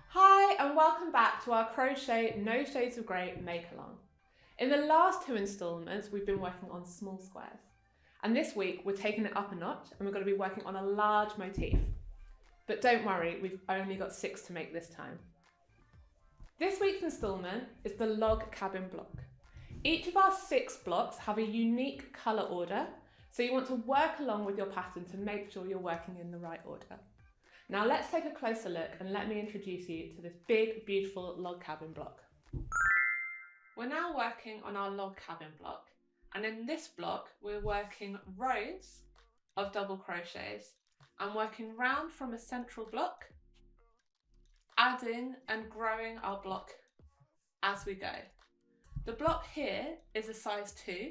Hi and welcome back to our Crochet No Shades of Grey make along. In the last 2 instalments we've been working on small squares, and this week we're taking it up a notch and we're going to be working on a large motif. But don't worry, we've only got 6 to make this time. This week's instalment is the log cabin block. Each of our 6 blocks have a unique colour order, so you want to work along with your pattern to make sure you're working in the right order. Now let's take a closer look and let me introduce you to this big, beautiful log cabin block. We're now working on our log cabin block, and in this block we're working rows of double crochets and working round from a central block, adding and growing our block as we go. The block here is a size 2.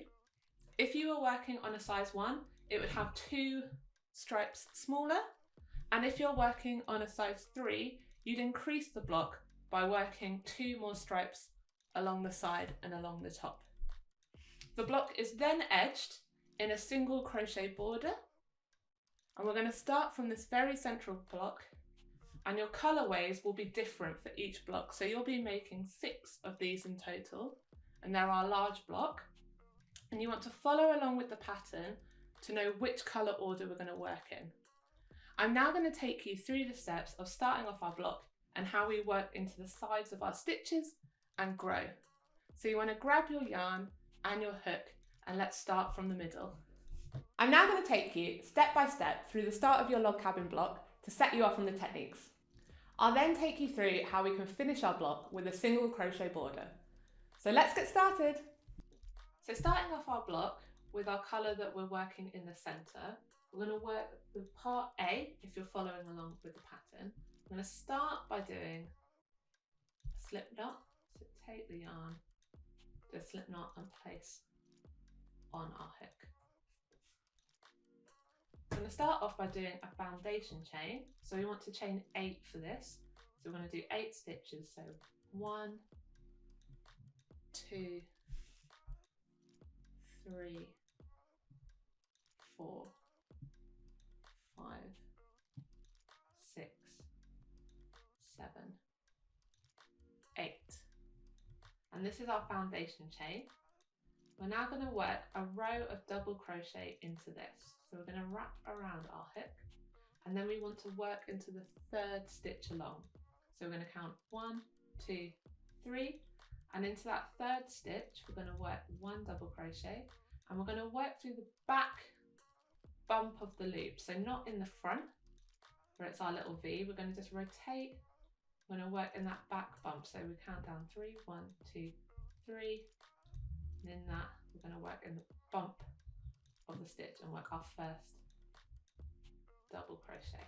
If you were working on a size 1, it would have 2 stripes smaller. And if you're working on a size 3, you'd increase the block by working 2 more stripes along the side and along the top. The block is then edged in a single crochet border, and we're going to start from this very central block, and your colorways will be different for each block. So you'll be making 6 of these in total, and they're our large block, and you want to follow along with the pattern to know which color order we're going to work in. I'm now going to take you through the steps of starting off our block and how we work into the sides of our stitches and grow. So you want to grab your yarn and your hook, and let's start from the middle. I'm now going to take you step by step through the start of your log cabin block to set you up on the techniques. I'll then take you through how we can finish our block with a single crochet border. So let's get started. So starting off our block with our colour that we're working in the centre, we're going to work with part A if you're following along with the pattern. I'm going to start by doing a slip knot. So take the yarn, do a slip knot and place on our hook. I'm going to start off by doing a foundation chain. So we want to chain 8 for this. So we're going to do 8 stitches. So 1, 2, 3, 4, 5, 6, 7, 8. And this is our foundation chain. We're now going to work a row of double crochet into this. So we're going to wrap around our hook, and then we want to work into the 3rd stitch along. So we're going to count 1, 2, 3, and into that 3rd stitch we're going to work 1 double crochet, and we're going to work through the back bump of the loop, so not in the front where it's our little V. We're going to just rotate. We're going to work in that back bump, so we count down 3, 1, 2, 3, and in that we're going to work in the bump of the stitch and work our 1st double crochet.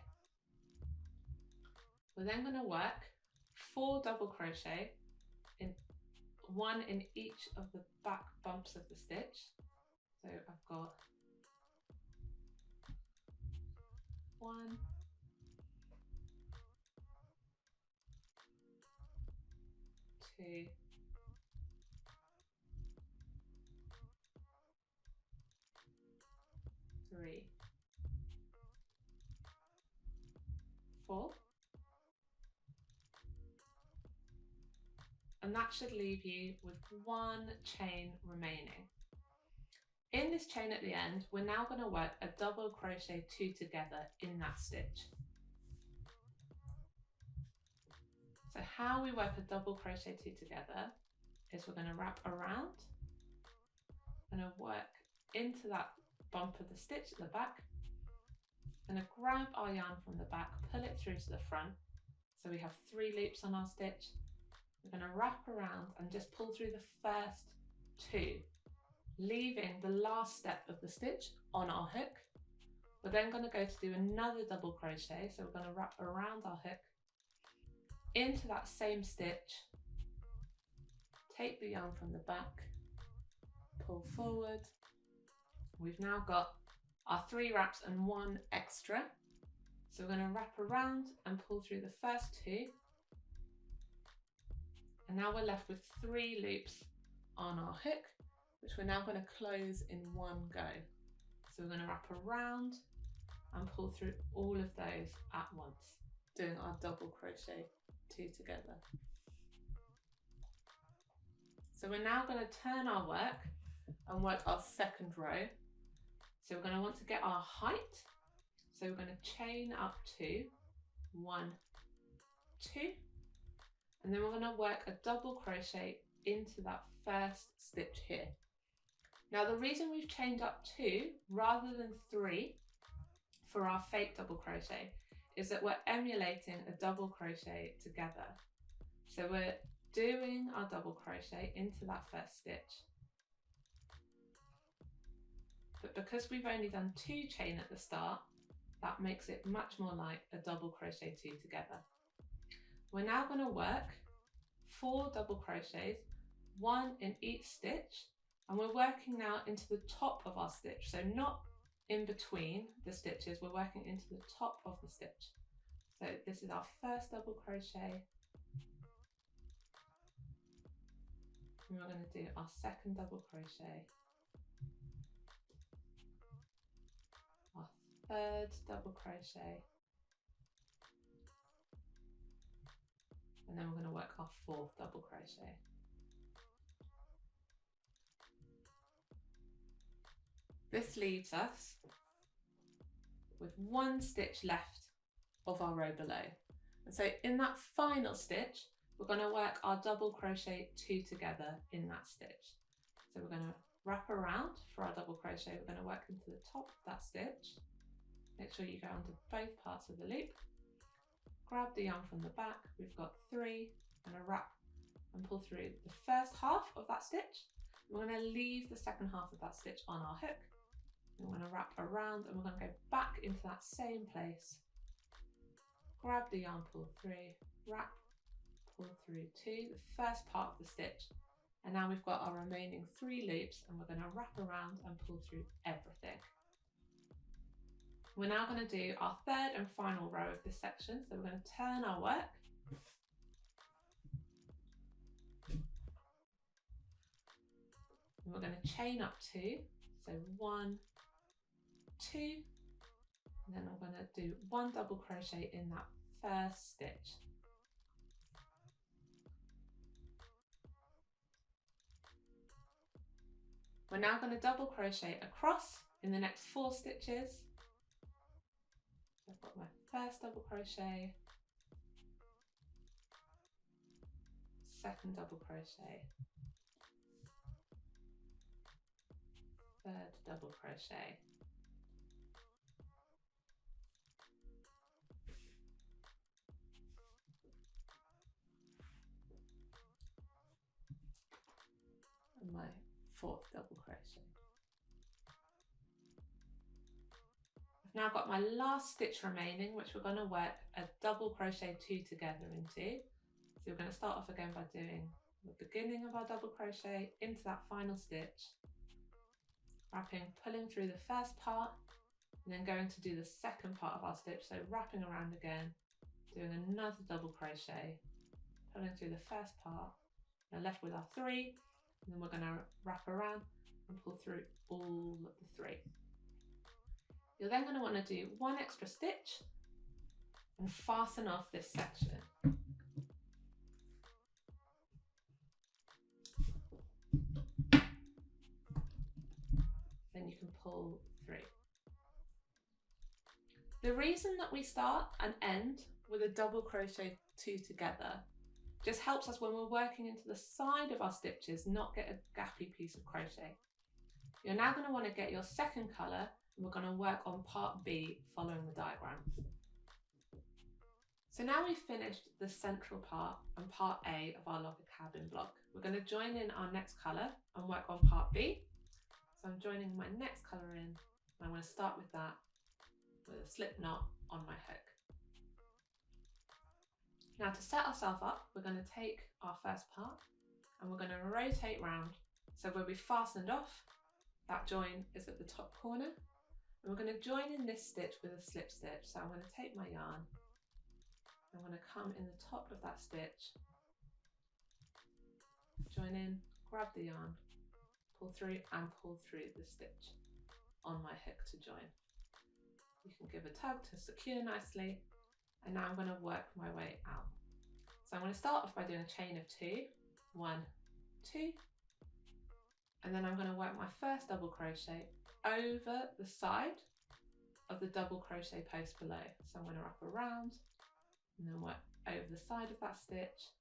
We're then going to work 4 double crochet, in 1 in each of the back bumps of the stitch. So I've got 1, 2, 3, 4, and that should leave you with 1 chain remaining. In this chain at the end, we're now going to work a double crochet 2 together in that stitch. So how we work a double crochet 2 together is we're going to wrap around, we're going to work into that bump of the stitch at the back, going to grab our yarn from the back, pull it through to the front, so we have 3 loops on our stitch. We're going to wrap around and just pull through the first 2, leaving the last step of the stitch on our hook. We're then going to go to do another double crochet, so we're going to wrap around our hook into that same stitch, take the yarn from the back, pull forward. We've now got our 3 wraps and 1 extra, so we're going to wrap around and pull through the first 2, and now we're left with 3 loops on our hook, which we're now going to close in one go. So we're going to wrap around and pull through all of those at once, doing our double crochet 2 together. So we're now going to turn our work and work our second row. So we're going to want to get our height. So we're going to chain up 2, 1, 2, and then we're going to work a double crochet into that first stitch here. Now the reason we've chained up 2 rather than 3 for our fake double crochet is that we're emulating a double crochet together. So we're doing our double crochet into that first stitch. But because we've only done 2 chain at the start, that makes it much more like a double crochet 2 together. We're now going to work 4 double crochets, 1 in each stitch, and we're working now into the top of our stitch, so not in between the stitches, we're working into the top of the stitch. So this is our first double crochet, and we're going to do our second double crochet, our third double crochet, and then we're going to work our fourth double crochet. This leaves us with 1 stitch left of our row below. And so in that final stitch, we're going to work our double crochet 2 together in that stitch. So we're going to wrap around for our double crochet. We're going to work into the top of that stitch. Make sure you go onto both parts of the loop. Grab the yarn from the back. We've got 3 and a wrap and pull through the first half of that stitch. We're going to leave the second half of that stitch on our hook. We're going to wrap around and we're going to go back into that same place. Grab the yarn, pull through, wrap, pull through 2, the first part of the stitch. And now we've got our remaining 3 loops and we're going to wrap around and pull through everything. We're now going to do our third and final row of this section. So we're going to turn our work. And we're going to chain up 2. So 1, 2, and then I'm going to do 1 double crochet in that first stitch. We're now going to double crochet across in the next 4 stitches. So I've got my first double crochet, second double crochet, third double crochet, and my 4th double crochet. I've now got my last stitch remaining, which we're going to work a double crochet 2 together into. So we're going to start off again by doing the beginning of our double crochet into that final stitch, wrapping, pulling through the first part, and then going to do the second part of our stitch, so wrapping around again, doing another double crochet, pulling through the first part, and left with our 3, and then we're going to wrap around and pull through all of the 3. You're then going to want to do 1 extra stitch and fasten off this section. Then you can pull through. The reason that we start and end with a double crochet 2 together just helps us when we're working into the side of our stitches not get a gappy piece of crochet. You're now going to want to get your second colour and we're going to work on part B following the diagram. So now we've finished the central part and part A of our log a cabin block. We're going to join in our next colour and work on part B. So I'm joining my next colour in and I'm going to start with that with a slip knot on my hook. Now to set ourselves up, we're going to take our first part and we're going to rotate round. So where we fastened off, that join is at the top corner. And we're going to join in this stitch with a slip stitch. So I'm going to take my yarn, I'm going to come in the top of that stitch, join in, grab the yarn, pull through and pull through the stitch on my hook to join. You can give a tug to secure nicely, and now I'm going to work my way out. So I'm going to start off by doing a chain of 2, 1, 2, and then I'm going to work my first double crochet over the side of the double crochet post below. So I'm going to wrap around and then work over the side of that stitch,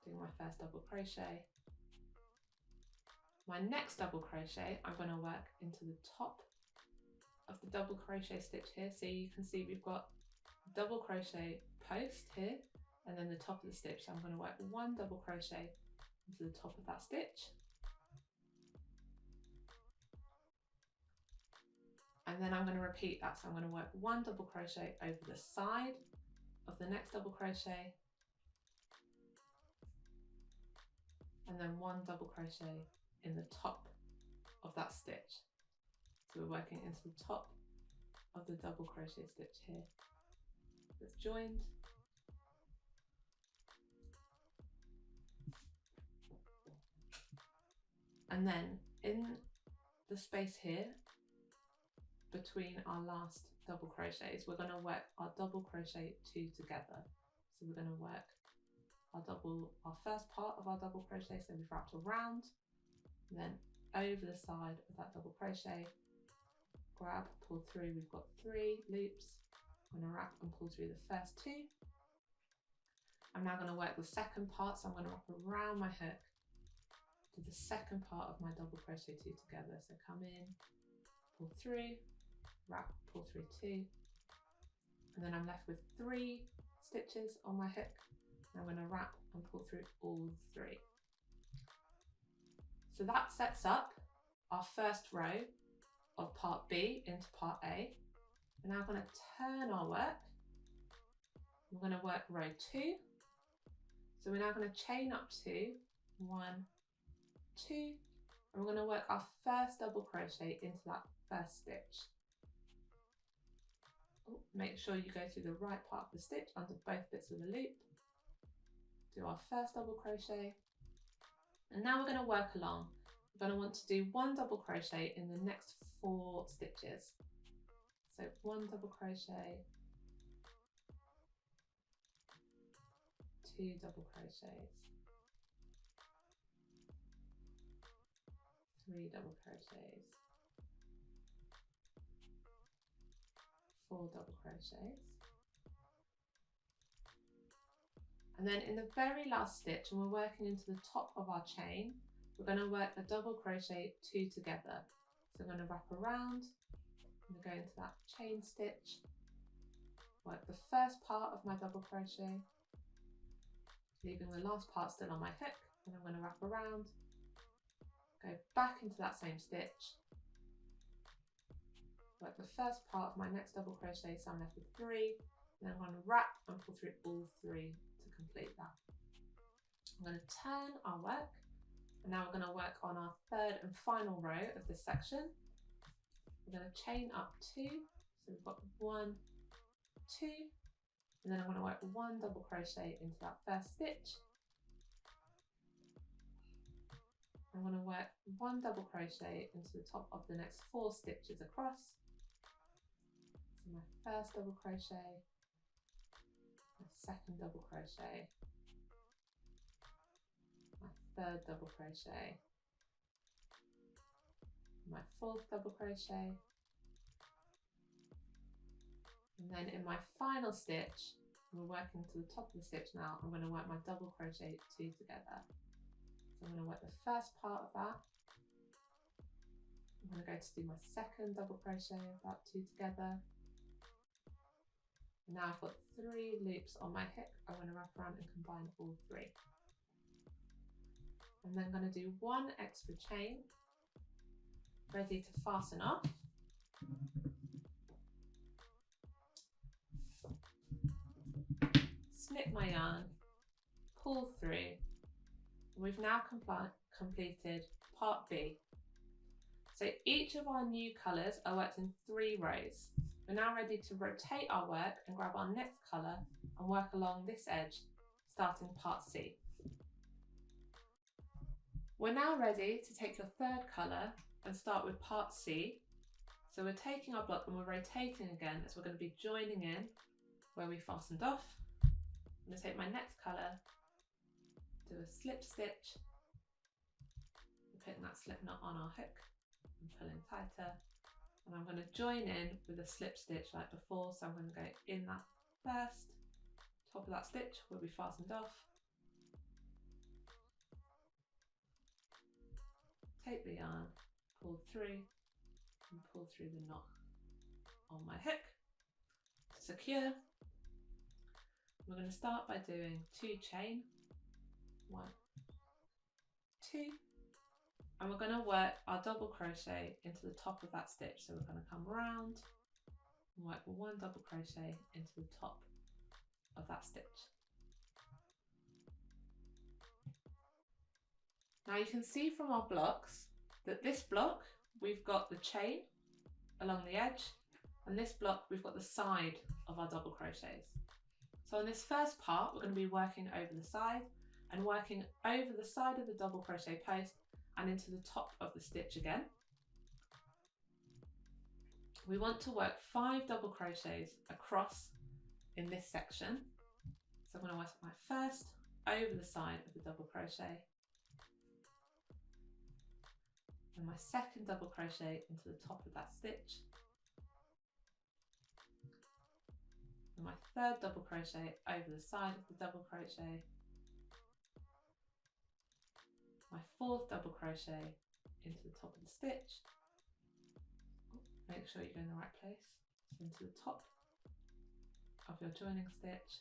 doing my first double crochet. My next double crochet, I'm going to work into the top of the double crochet stitch here. So you can see we've got double crochet post here and then the top of the stitch. So I'm going to work 1 double crochet into the top of that stitch. And then I'm going to repeat that. So I'm going to work 1 double crochet over the side of the next double crochet, and then 1 double crochet in the top of that stitch. So we're working into the top of the double crochet stitch here that's joined. And then in the space here between our last double crochets, we're going to work our double crochet 2 together. So we're going to work our first part of our double crochet, so we've wrapped around, and then over the side of that double crochet, grab, pull through. We've got 3 loops. I'm going to wrap and pull through the first 2. I'm now going to work the second part, so I'm going to wrap around my hook to the second part of my double crochet 2 together. So come in, pull through, wrap, pull through 2, and then I'm left with 3 stitches on my hook. I'm going to wrap and pull through all 3. So that sets up our first row of part B into part A. We're now going to turn our work. We're going to work row 2. So we're now going to chain up 2, 1, 2, and we're going to work our first double crochet into that first stitch. Make sure you go through the right part of the stitch under both bits of the loop. Do our first double crochet, and now we're going to work along. We're going to want to do 1 double crochet in the next 4 stitches. So 1 double crochet, 2 double crochets, 3 double crochets, 4 double crochets. And then in the very last stitch, and we're working into the top of our chain, we're going to work a double crochet 2 together. So we're going to wrap around, and go into that chain stitch, work the first part of my double crochet, leaving the last part still on my hook, and I'm going to wrap around, go back into that same stitch, work the first part of my next double crochet, so I'm left with 3, and then I'm going to wrap and pull through all 3 to complete that. I'm going to turn our work, and now we're going to work on our third and final row of this section. We're going to chain up 2, so we've got 1, 2, and then I'm going to work 1 double crochet into that first stitch. I'm going to work 1 double crochet into the top of the next 4 stitches across. So my first double crochet, my second double crochet, my third double crochet, my 4th double crochet, and then in my final stitch, we're working to the top of the stitch now, I'm going to work my double crochet 2 together. So I'm going to work the first part of that. I'm going to go to do my second double crochet of that 2 together. And now I've got 3 loops on my hook. I'm going to wrap around and combine all 3. I'm then going to do 1 extra chain, ready to fasten off. Snip my yarn, pull through. We've now completed part B. So each of our new colours are worked in 3 rows. We're now ready to rotate our work and grab our next colour and work along this edge, starting part C. We're now ready to take your third colour and start with part C. So we're taking our block and we're rotating again, as we're going to be joining in where we fastened off. I'm going to take my next colour, do a slip stitch, putting that slip knot on our hook and pulling tighter, and I'm going to join in with a slip stitch like before. So I'm going to go in that first top of that stitch where we fastened off, take the yarn, pull through and pull through the knot on my hook to secure. We're going to start by doing 2 chain, 1, 2, and we're going to work our double crochet into the top of that stitch. So we're going to come round and work 1 double crochet into the top of that stitch. Now you can see from our blocks that this block we've got the chain along the edge, and this block we've got the side of our double crochets. So in this first part we're going to be working over the side and working over the side of the double crochet post and into the top of the stitch again. We want to work 5 double crochets across in this section. So I'm going to work my first over the side of the double crochet, and my second double crochet into the top of that stitch, and my third double crochet over the side of the double crochet, my fourth double crochet into the top of the stitch, make sure you're in the right place, so into the top of your joining stitch,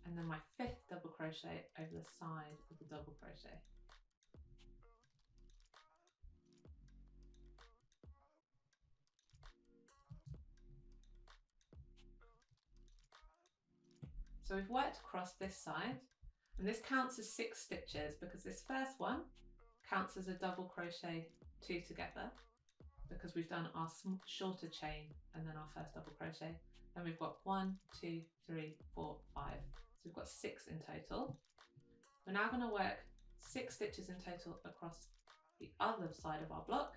and then my 5th double crochet over the side of the double crochet. So we've worked across this side, and this counts as 6 stitches because this first one counts as a double crochet 2 together, because we've done our shorter chain and then our first double crochet. Then we've got 1, 2, 3, 4, 5. So we've got 6 in total. We're now going to work 6 stitches in total across the other side of our block.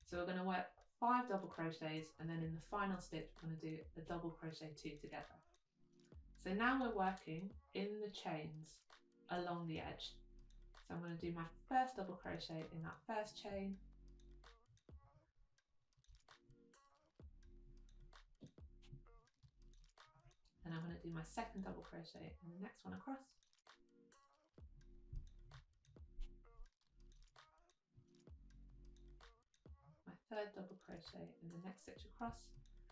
So we're going to work 5 double crochets, and then in the final stitch we're going to do a double crochet 2 together. So now we're working in the chains along the edge. So I'm going to do my first double crochet in that first chain, and I'm going to do my second double crochet in the next one across, my third double crochet in the next stitch across.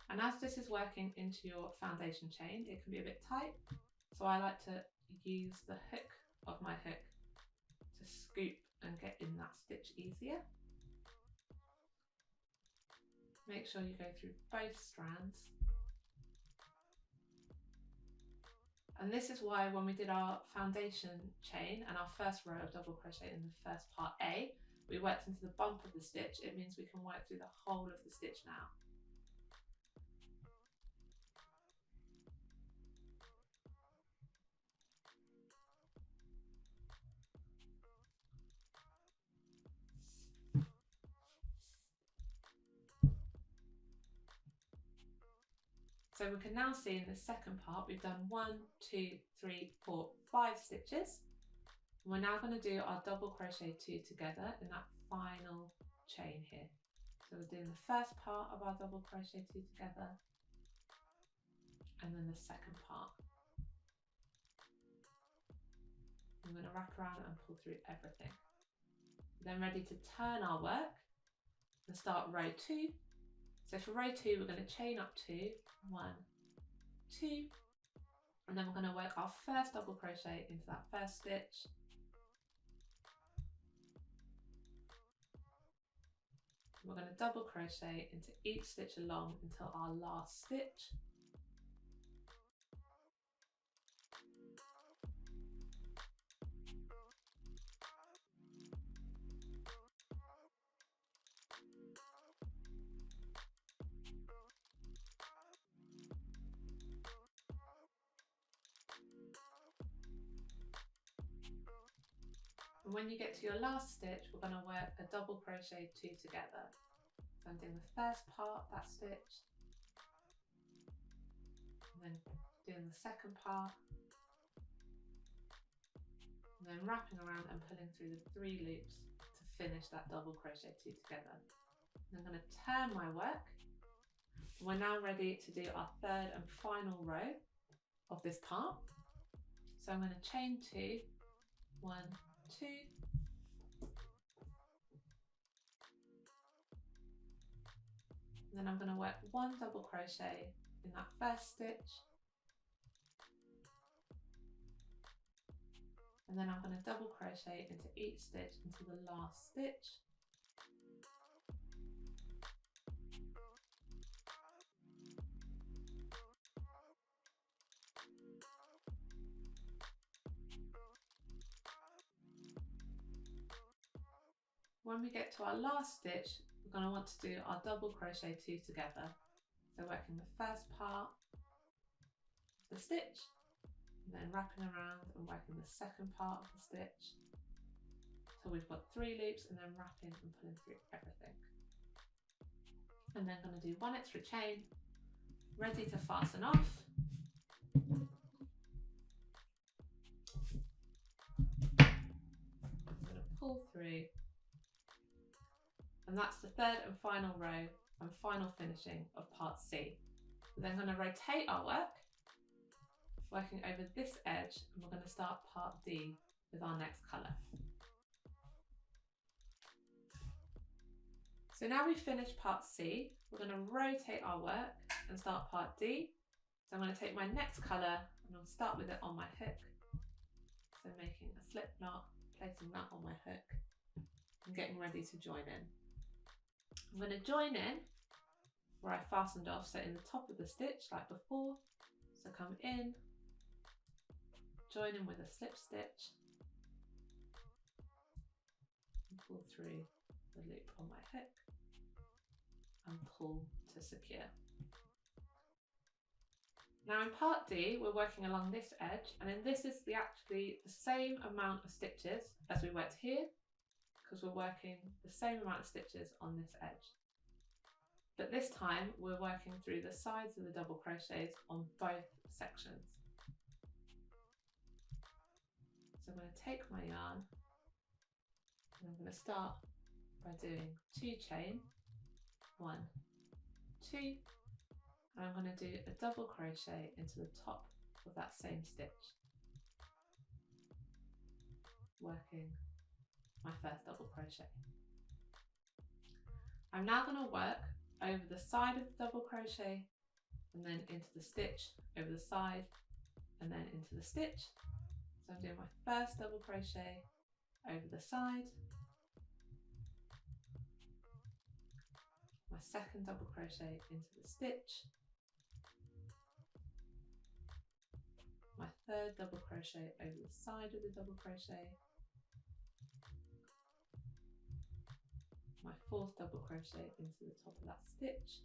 And as this is working into your foundation chain, it can be a bit tight, so I like to use the hook of my hook to scoop and get in that stitch easier. Make sure you go through both strands. And this is why when we did our foundation chain and our first row of double crochet in the first part A, we worked into the bump of the stitch. It means we can work through the whole of the stitch now. So we can now see in the second part we've done 1, 2, 3, 4, 5 stitches. And we're now going to do our double crochet 2 together in that final chain here. So we're doing the first part of our double crochet 2 together, and then the second part. I'm going to wrap around and pull through everything. We're then ready to turn our work and start row 2. So for row 2 we're going to chain up 2, 1, 2, and then we're going to work our first double crochet into that first stitch, we're going to double crochet into each stitch along until our last stitch, And when you get to your last stitch, we're going to work a double crochet 2 together. So I'm doing the first part, that stitch, and then doing the second part, and then wrapping around and pulling through the 3 loops to finish that double crochet 2 together. And I'm going to turn my work. We're now ready to do our third and final row of this part. So I'm going to chain 2, 1, 2, and then I'm going to work 1 double crochet in that first stitch, and then I'm going to double crochet into each stitch until the last stitch. When we get to our last stitch, we're going to want to do our double crochet 2 together. So working the first part of the stitch, and then wrapping around and working the second part of the stitch. So we've got 3 loops, and then wrapping and pulling through everything. And then going to do 1 extra chain, ready to fasten off. I'm going to pull through. And that's the third and final row and final finishing of part C. We're then going to rotate our work, working over this edge, and we're going to start part D with our next colour. So now we've finished part C, we're going to rotate our work and start part D. So I'm going to take my next colour and I'll start with it on my hook. So making a slip knot, placing that on my hook and getting ready to join in. I'm going to join in where I fastened off, so in the top of the stitch like before. So come in, join in with a slip stitch, and pull through the loop on my hook and pull to secure. Now in part D, we're working along this edge, and then this is actually the same amount of stitches as we worked here, because we're working the same amount of stitches on this edge. But this time we're working through the sides of the double crochets on both sections. So I'm going to take my yarn and I'm going to start by doing 2 chain, 1, 2, and I'm going to do a double crochet into the top of that same stitch, working my first double crochet. I'm now going to work over the side of the double crochet and then into the stitch, over the side and then into the stitch. So I'm doing my first double crochet over the side, my second double crochet into the stitch, my third double crochet over the side of the double crochet, my fourth double crochet into the top of that stitch,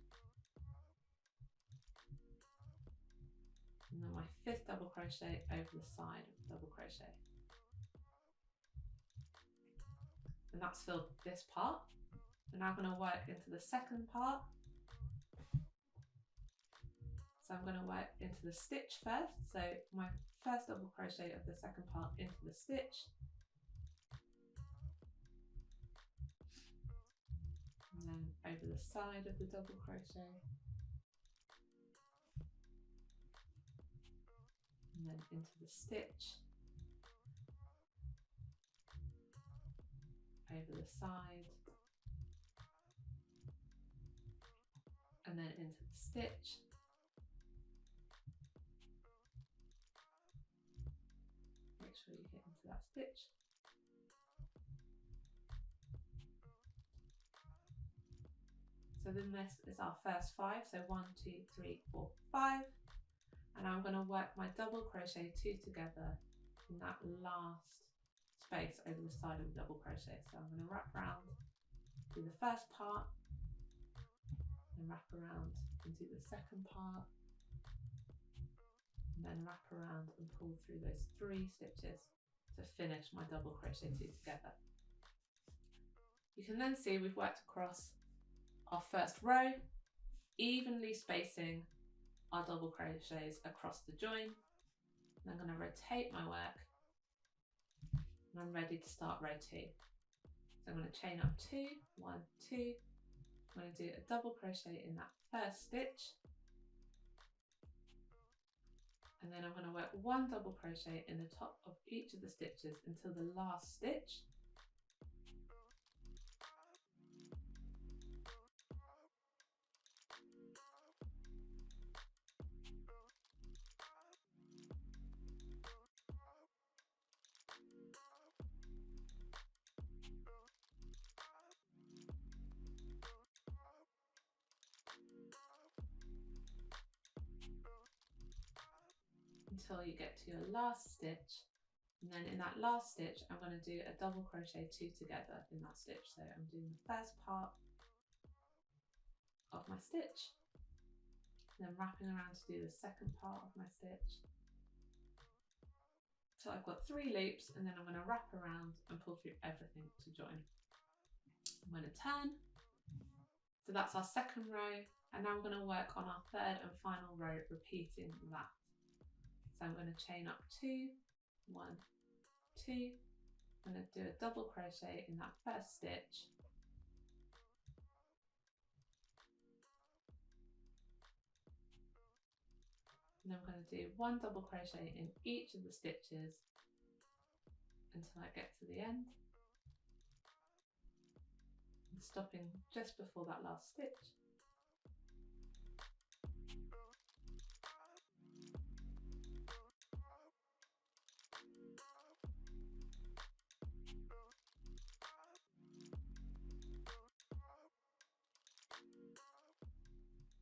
and then my fifth double crochet over the side of the double crochet. And that's filled this part. We're now going to work into the second part. So I'm going to work into the stitch first, so my first double crochet of the second part into the stitch, and then over the side of the double crochet, and then into the stitch, over the side, and then into the stitch, make sure you get into that stitch, so then this is our first 5, so 1, 2, 3, 4, 5, and I'm going to work my double crochet 2 together in that last space over the side of the double crochet. So I'm going to wrap around, do the first part, and wrap around and do the second part, and then wrap around and pull through those 3 stitches to finish my double crochet 2 together. You can then see we've worked across our first row, evenly spacing our double crochets across the join. And I'm going to rotate my work and I'm ready to start row 2. So I'm going to chain up 2, 1, 2. I'm going to do a double crochet in that first stitch, and then I'm going to work 1 double crochet in the top of each of the stitches until the last stitch. Until you get to your last stitch, and then in that last stitch I'm going to do a double crochet 2 together in that stitch. So I'm doing the first part of my stitch, then wrapping around to do the second part of my stitch. So I've got 3 loops, and then I'm going to wrap around and pull through everything to join. I'm going to turn, so that's our second row, and now I'm going to work on our third and final row, repeating that. So I'm going to chain up 2, 1, 2, I'm going to do a double crochet in that first stitch, and I'm going to do 1 double crochet in each of the stitches until I get to the end, and stopping just before that last stitch.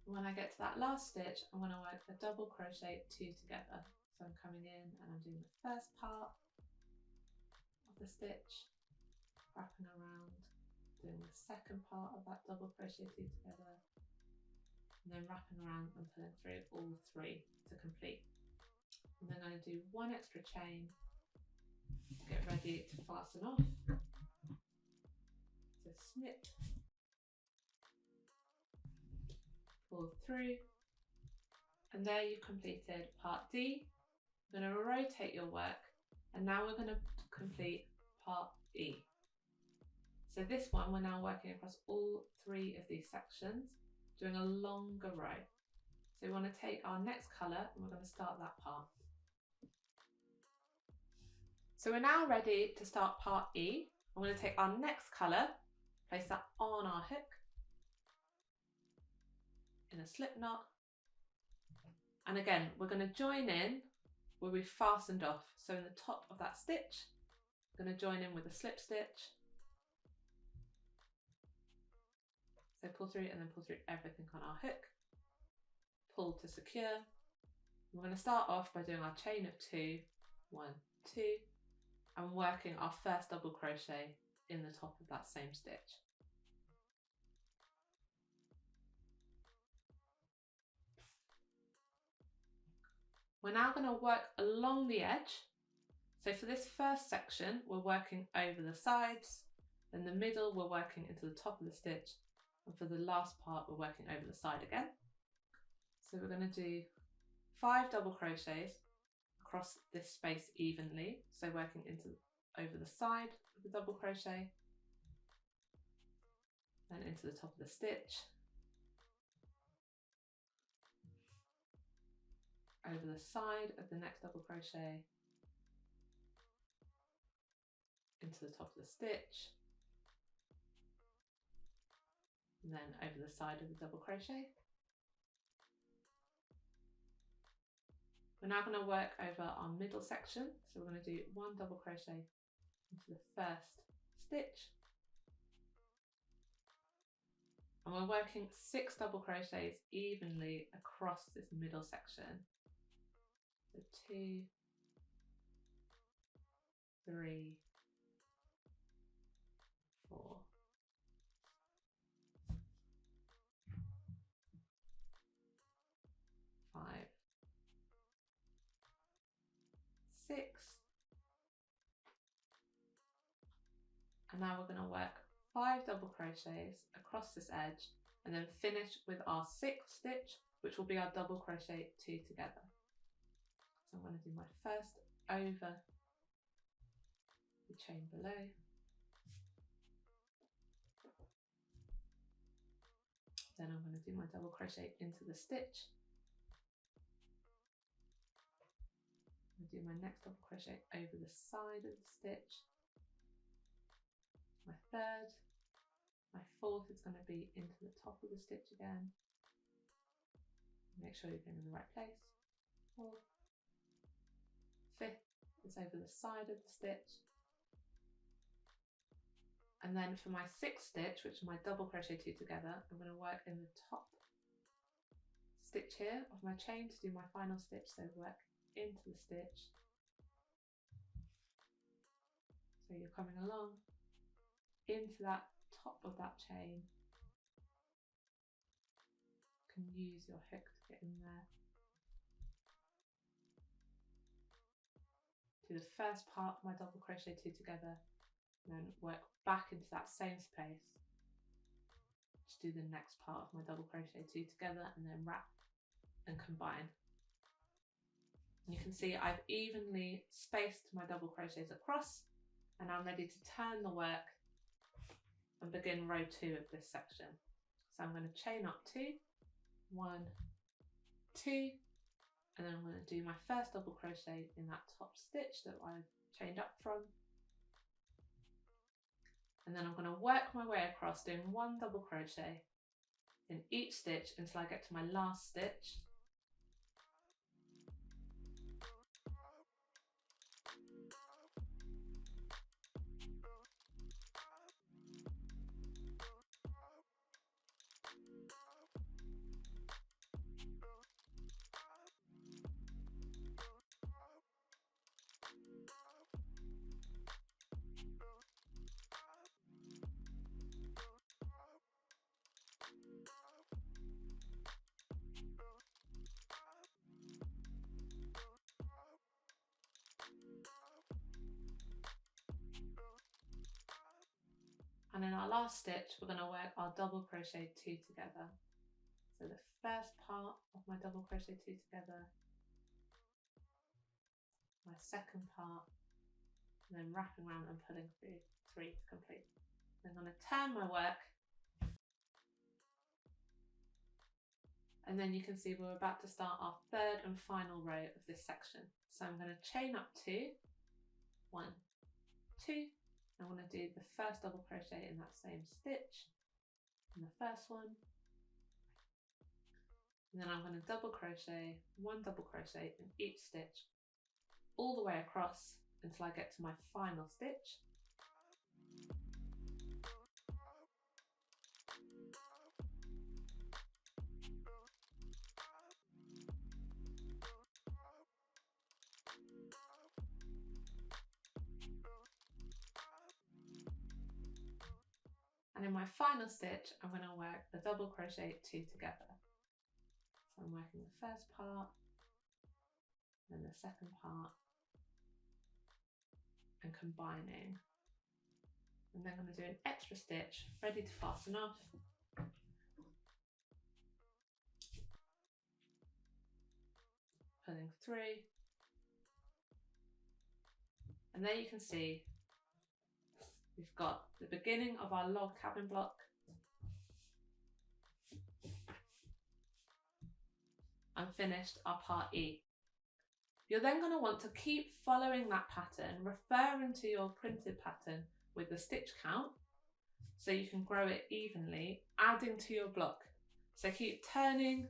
When I get to that last stitch, I'm going to work a double crochet 2 together. So I'm coming in and I'm doing the first part of the stitch, wrapping around, doing the second part of that double crochet 2 together, and then wrapping around and pulling through all 3 to complete. And then I'm going to do 1 extra chain to get ready to fasten off. So snip, pull through, and there you've completed part D. You're going to rotate your work, and now we're going to complete part E. So this one, we're now working across all 3 of these sections, doing a longer row. So we want to take our next colour and we're going to start that part. So we're now ready to start part E. I'm going to take our next colour, place that on our hook in a slip knot, and again we're going to join in where we fastened off. So in the top of that stitch, I'm going to join in with a slip stitch. So pull through and then pull through everything on our hook, pull to secure. We're going to start off by doing our chain of 2, 1, 2, and working our first double crochet in the top of that same stitch. We're now going to work along the edge. So for this first section, we're working over the sides, in the middle we're working into the top of the stitch, and for the last part we're working over the side again. So we're going to do 5 double crochets across this space evenly, so working over the side of the double crochet, then into the top of the stitch, over the side of the next double crochet, into the top of the stitch, and then over the side of the double crochet. We're now going to work over our middle section, so we're going to do 1 double crochet into the first stitch, and we're working 6 double crochets evenly across this middle section. So 2, 3, 4, 5, 6, And now we're going to work 5 double crochets across this edge and then finish with our 6th stitch, which will be our double crochet 2 together. So I'm going to do my first over the chain below. Then I'm going to do my double crochet into the stitch. I'm going to do my next double crochet over the side of the stitch. My third, my 4th is going to be into the top of the stitch again. Make sure you're in the right place. 4th, 5th is over the side of the stitch. And then for my 6th stitch, which is my double crochet 2 together, I'm going to work in the top stitch here of my chain to do my final stitch. So work into the stitch. So you're coming along into that top of that chain. You can use your hook to get in there. Do the first part of my double crochet 2 together, and then work back into that same space to do the next part of my double crochet 2 together, and then wrap and combine. And you can see I've evenly spaced my double crochets across, and I'm ready to turn the work and begin row 2 of this section. So I'm going to chain up 2, 1, 2, and then I'm going to do my first double crochet in that top stitch that I've chained up from. And then I'm going to work my way across doing 1 double crochet in each stitch until I get to my last stitch. And in our last stitch, we're going to work our double crochet 2 together. So the first part of my double crochet 2 together, my second part, and then wrapping around and pulling through 3 to complete. I'm going to turn my work, and then you can see we're about to start our 3rd and final row of this section. So I'm going to chain up 2, 1, 2. I'm going to do the first double crochet in that same stitch in the first one, and then I'm going to double crochet 1 double crochet in each stitch all the way across until I get to my final stitch. And in my final stitch, I'm going to work a double crochet 2 together. So I'm working the first part, then the second part, and combining. And then I'm going to do an extra stitch, ready to fasten off. Pulling 3. And there you can see we've got the beginning of our log cabin block and finished our part E. You're then going to want to keep following that pattern, referring to your printed pattern with the stitch count so you can grow it evenly, adding to your block. So keep turning,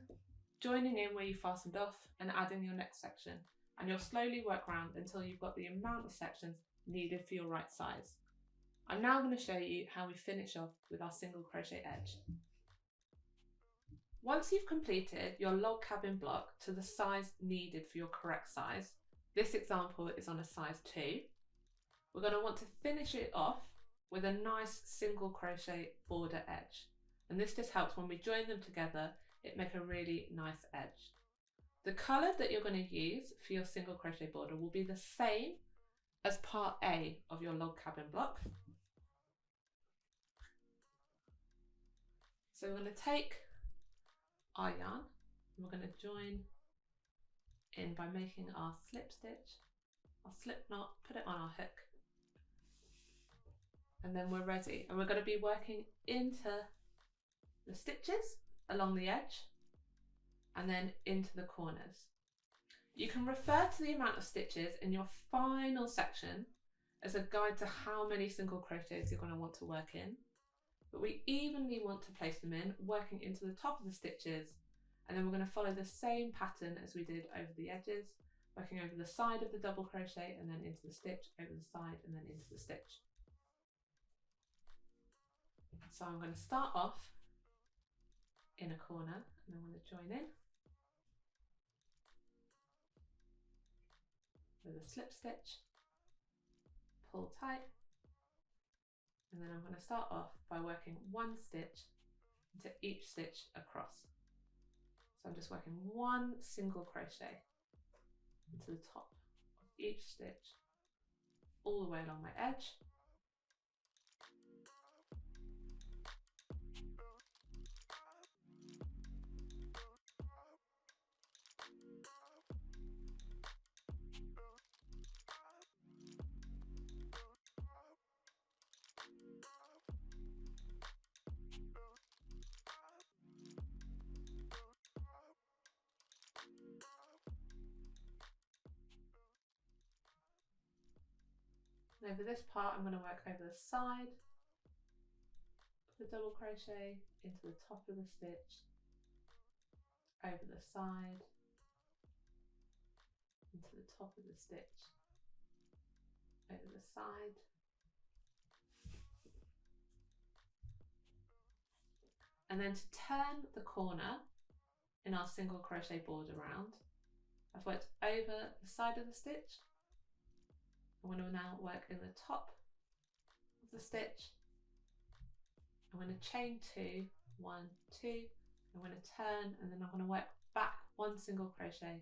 joining in where you fastened off and adding your next section, and you'll slowly work around until you've got the amount of sections needed for your right size. I'm now going to show you how we finish off with our single crochet edge. Once you've completed your log cabin block to the size needed for your correct size, this example is on a size 2, we're going to want to finish it off with a nice single crochet border edge. And this just helps when we join them together, it makes a really nice edge. The colour that you're going to use for your single crochet border will be the same as part A of your log cabin block. So we're going to take our yarn and we're going to join in by making our slip stitch, our slip knot, put it on our hook, and then we're ready. And we're going to be working into the stitches along the edge and then into the corners. You can refer to the amount of stitches in your final section as a guide to how many single crochets you're going to want to work in, but we evenly want to place them in, working into the top of the stitches, and then we're going to follow the same pattern as we did over the edges, working over the side of the double crochet and then into the stitch, over the side and then into the stitch. So I'm going to start off in a corner and I'm going to join in with a slip stitch, pull tight, and then I'm going to start off by working one stitch into each stitch across. So I'm just working one single crochet into the top of each stitch all the way along my edge. And over this part, I'm going to work over the side of the double crochet into the top of the stitch, over the side, into the top of the stitch, over the side, and then to turn the corner in our single crochet board around, I've worked over the side of the stitch. I'm going to now work in the top of the stitch. I'm going to chain 2, 1, 2, I'm going to turn, and then I'm going to work back one single crochet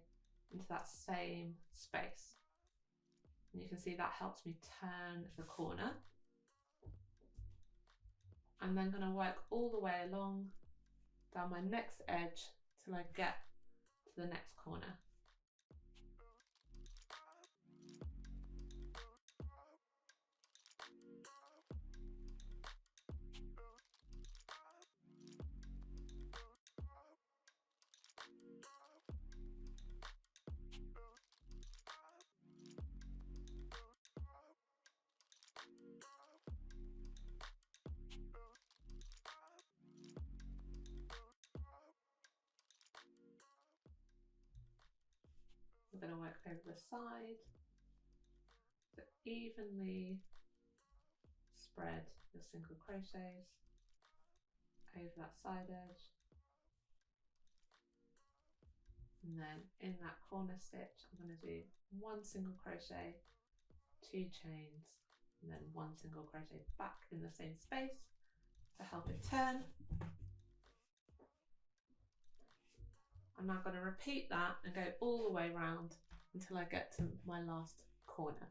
into that same space. And you can see that helps me turn the corner. I'm then going to work all the way along down my next edge till I get to the next corner. We're going to work over the side to evenly spread your single crochets over that side edge, and then in that corner stitch I'm going to do one single crochet, 2 chains, and then one single crochet back in the same space to help it turn. I'm now going to repeat that and go all the way around until I get to my last corner.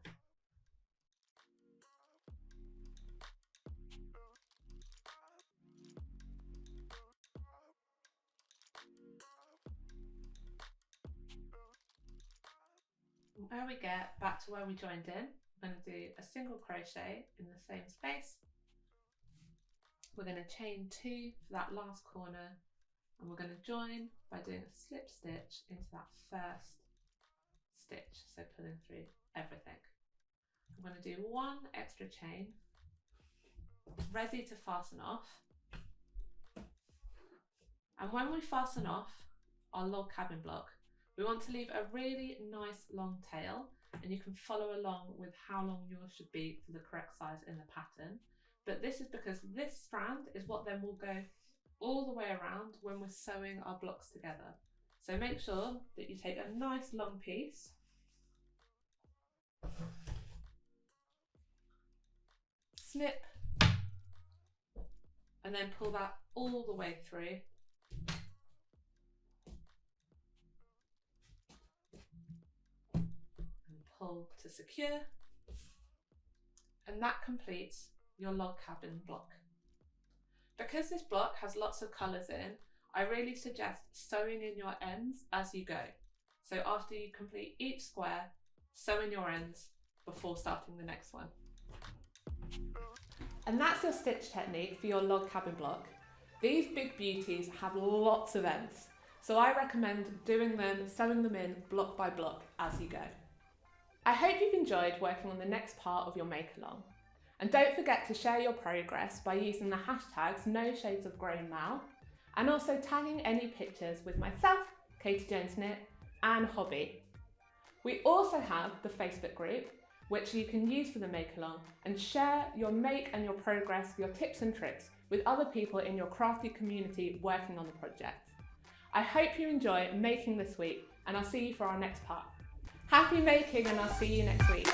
Where we get back to where we joined in, I'm going to do a single crochet in the same space. We're going to chain 2 for that last corner, and we're going to join by doing a slip stitch into that first stitch, so pulling through everything. I'm going to do 1 extra chain, ready to fasten off. And when we fasten off our log cabin block, we want to leave a really nice long tail, and you can follow along with how long yours should be for the correct size in the pattern. But this is because this strand is what then will go all the way around when we're sewing our blocks together. So make sure that you take a nice long piece, snip, and then pull that all the way through. And pull to secure. And that completes your log cabin block. Because this block has lots of colours in, I really suggest sewing in your ends as you go. So after you complete each square, sew in your ends before starting the next one. And that's your stitch technique for your log cabin block. These big beauties have lots of ends, so I recommend doing them, sewing them in block by block as you go. I hope you've enjoyed working on the next part of your make-along. And don't forget to share your progress by using the hashtags #NoShadesOfGrayMal and also tagging any pictures with myself, Katie Jones Knit, and Hobby. We also have the Facebook group, which you can use for the make-along and share your make and your progress, your tips and tricks with other people in your crafty community working on the project. I hope you enjoy making this week and I'll see you for our next part. Happy making and I'll see you next week.